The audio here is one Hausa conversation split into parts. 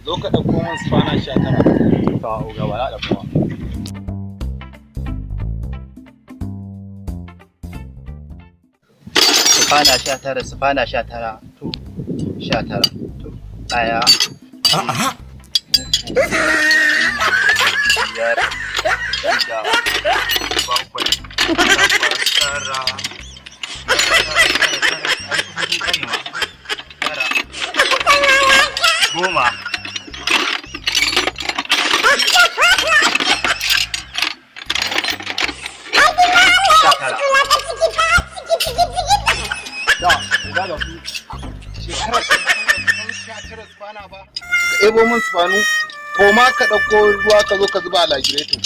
Zo ka ɗauko min spana 19. Ta oga ba na da kuma. Spana 19 to 19 to ɗaya. Aha. Biyar, shida, bakwai, takwas, tara, goma. Ka ebo min spanu ko ma ka ɗauko ruwa ka zo ka zuba a lagireto.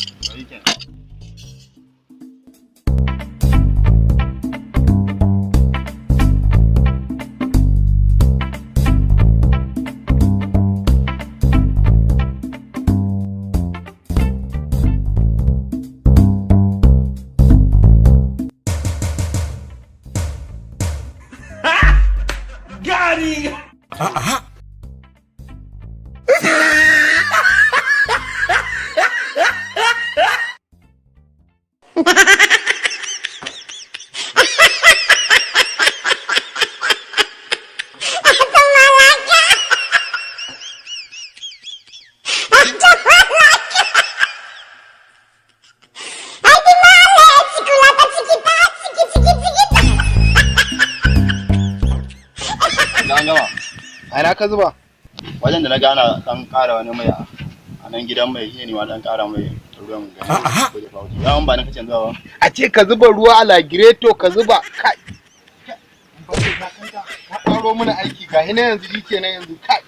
Gari! Aha. An gama. A ina ka zuba? Wajen da na gana dan ƙara wani mai a nan gidan mai shi ne ma dan ƙara mai ruwan gani. Yawan ba na kace zuwa ba. A ce ka zuba ruwa a lagireto ka zuba kai. Ka ƙaro mana aiki ga hina yanzu shi kenan yanzu kai.